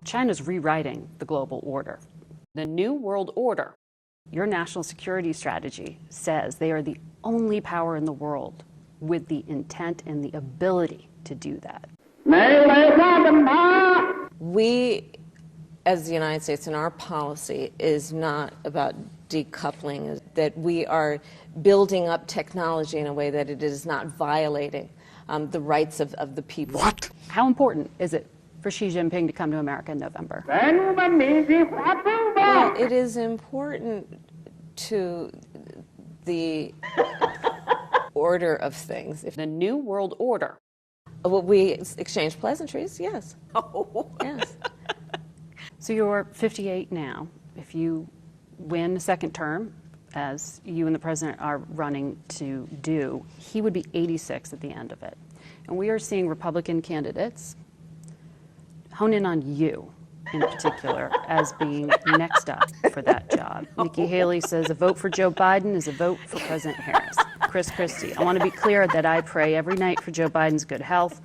China's rewriting the global order. The New World Order, your national security strategy, says they are the only power in the world with the intent and the ability to do that. We, as the United States, and our policy is not about decoupling, that we are building up technology in a way that it is not violating the rights of the people. What? How important is it for Xi Jinping to come to America in November? Well, it is important to the order of things. The New World Order. Well, we exchange pleasantries, yes. Oh. Yes. So you're 58 now. If you win a second term, as you and the president are running to do, he would be 86 at the end of it. And we are seeing Republican candidates hone in on you in particular as being next up for that job. Nikki Haley says a vote for Joe Biden is a vote for President Harris. Chris Christie, I want to be clear that I pray every night for Joe Biden's good health,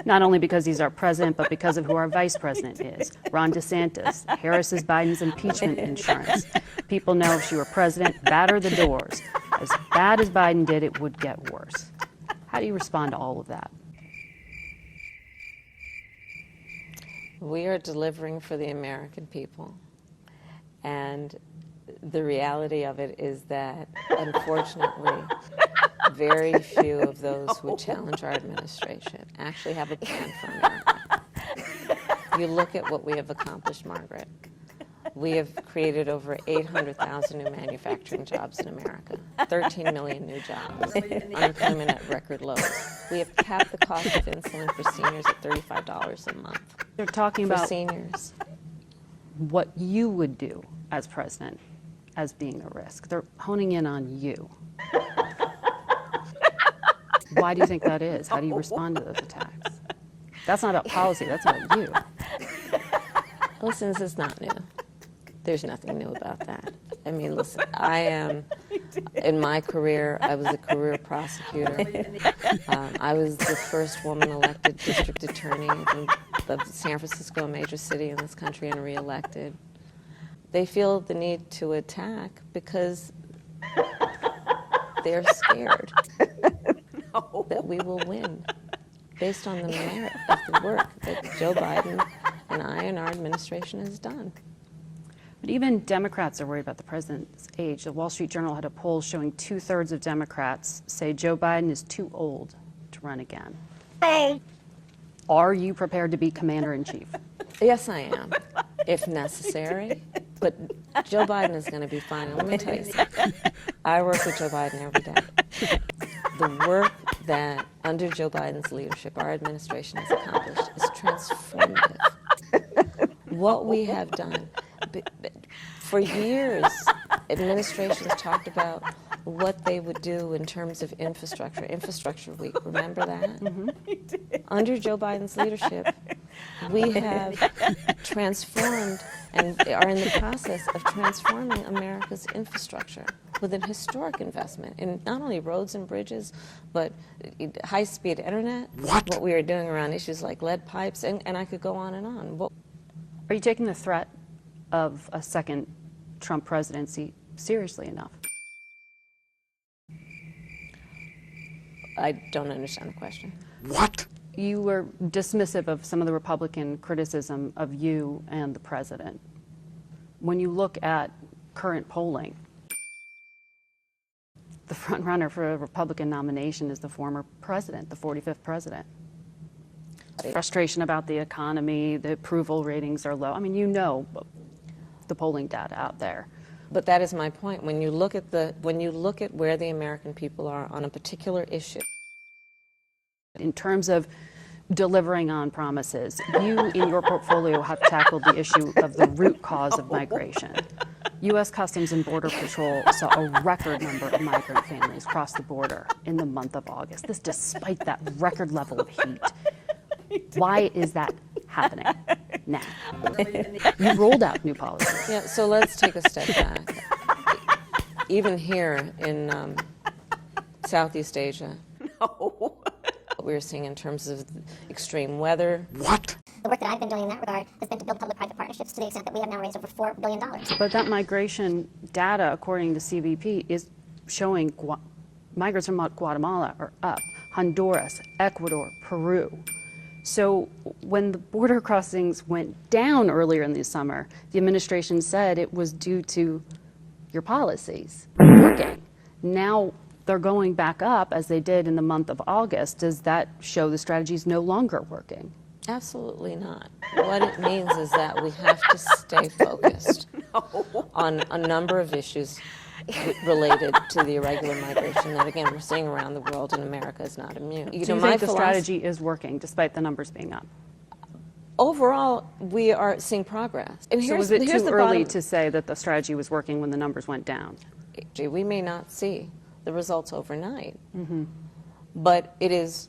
not only because he's our president, but because of who our vice president is. Ron DeSantis, Harris is Biden's impeachment insurance. People know if she were president, batter the doors. As bad as Biden did, it would get worse. How do you respond to all of that? We are delivering for the American people, and the reality of it is that, unfortunately, very few of those who challenge our administration actually have a plan for America. You look at what we have accomplished, Margaret. We have created over 800,000 new manufacturing jobs in America, 13 million new jobs, unemployment at record lows. We have capped the cost of insulin for seniors at $35 a month. They're talking for about seniors. What you would do as president as being a risk. They're honing in on you. Why do you think that is? How do you respond to those attacks? That's not about policy, that's about you. Listen, this is not new. There's nothing new about that. I mean, listen, I am, in my career, I was a career prosecutor. I was the first woman elected district attorney of San Francisco, a major city in this country, and reelected. They feel the need to attack because they're scared that we will win based on the merit of the work that Joe Biden and I and our administration has done. But even Democrats are worried about the president's age. The Wall Street Journal had a poll showing 2/3 of Democrats say Joe Biden is too old to run again. Oh. Are you prepared to be commander-in-chief? Yes, I am, if necessary. But Joe Biden is going to be fine. And let me tell you something. I work with Joe Biden every day. The work that, under Joe Biden's leadership, our administration has accomplished is transformative. What we have done, for years, administrations talked about what they would do in terms of infrastructure. Infrastructure Week, remember that? Mm-hmm. Under Joe Biden's leadership, we have transformed and are in the process of transforming America's infrastructure with an historic investment in not only roads and bridges, but high-speed internet. What we are doing around issues like lead pipes, and I could go on and on. Are you taking the threat of a second Trump presidency seriously enough? I don't understand the question. What? You were dismissive of some of the Republican criticism of you and the president. When you look at current polling, the front runner for a Republican nomination is the former president, the 45th president. Frustration about the economy, the approval ratings are low. I mean, you know the polling data out there. But that is my point. When you look at where the American people are on a particular issue. In terms of delivering on promises, you in your portfolio have tackled the issue of the root cause of migration. U.S. Customs and Border Patrol saw a record number of migrant families cross the border in the month of August. This despite that record level of heat. Why is that happening now? You rolled out new policies. Yeah, so let's take a step back. Even here in Southeast Asia, what we're seeing in terms of extreme weather. What? The work that I've been doing in that regard has been to build public-private partnerships to the extent that we have now raised over $4 billion. But that migration data, according to CBP, is showing migrants from Guatemala are up, Honduras, Ecuador, Peru. So when the border crossings went down earlier in the summer, the administration said it was due to your policies working. Now they're going back up as they did in the month of August. Does that show the strategy is no longer working? Absolutely not. What it means is that we have to stay focused on a number of issues related to the irregular migration that, again, we're seeing around the world, and America is not immune. So you think the strategy is working despite the numbers being up? Overall, we are seeing progress. And So was it too early to say that the strategy was working when the numbers went down? We may not see the results overnight, but it is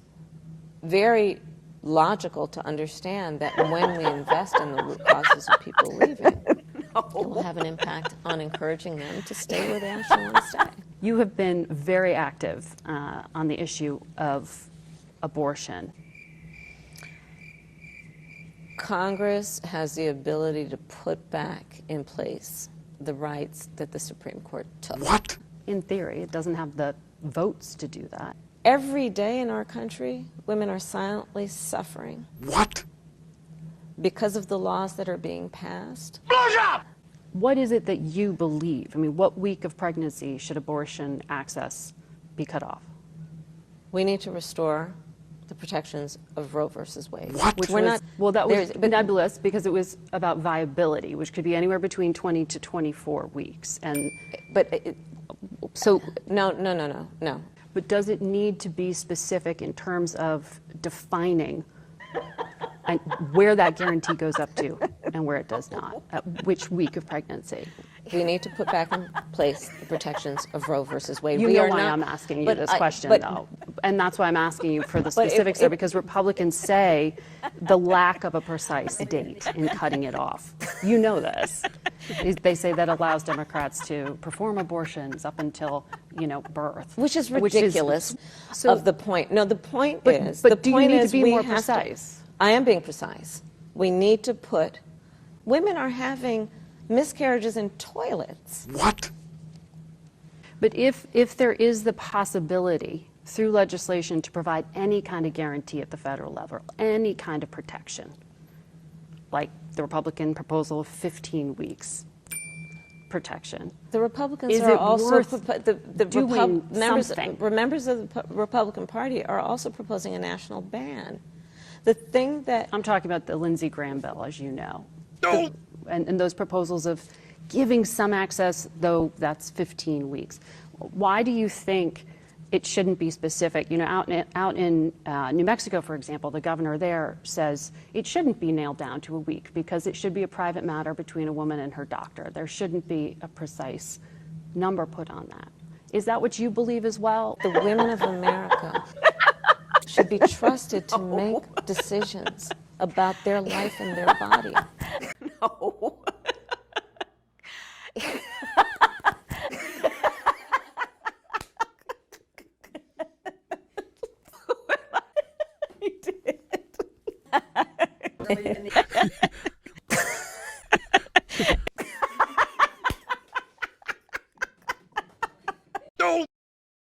very logical to understand that when we invest in the root causes of people leaving, it will have an impact on encouraging them to stay where they actually want to stay. You have been very active on the issue of abortion. Congress has the ability to put back in place the rights that the Supreme Court took. What? In theory, it doesn't have the votes to do that. Every day in our country, women are silently suffering. What? Because of the laws that are being passed. Blowjob! What is it that you believe? I mean, what week of pregnancy should abortion access be cut off? We need to restore the protections of Roe versus Wade. What? Which We're was, not, well, that was but nebulous because it was about viability, which could be anywhere between 20 to 24 weeks. And so, no. but does it need to be specific in terms of defining and where that guarantee goes up to and where it does not, at which week of pregnancy? We need to put back in place the protections of Roe versus Wade. You we know are why not, I'm asking you but this I- question, but- though. And that's why I'm asking you for the But if- specifics there, if- because Republicans say the lack of a precise date in cutting it off. You know this. They say that allows Democrats to perform abortions up until, birth. Which is ridiculous so- of the point. No, the point But is, do the you point need to is be we more have to- precise? I am being precise. We need to put, women are having miscarriages in toilets. What? But if there is the possibility through legislation to provide any kind of guarantee at the federal level, any kind of protection, like the Republican proposal of 15 weeks protection, The Republicans Is are it also worth doing something? members of the Republican Party are also proposing a national ban. The thing that I'm talking about the Lindsey Graham bill, as you know. Don't. And those proposals of giving some access, though that's 15 weeks. Why do you think it shouldn't be specific? Out in New Mexico, for example, the governor there says it shouldn't be nailed down to a week because it should be a private matter between a woman and her doctor. There shouldn't be a precise number put on that. Is that what you believe as well? the women of America should be trusted to make decisions about their life and their body. No. He did.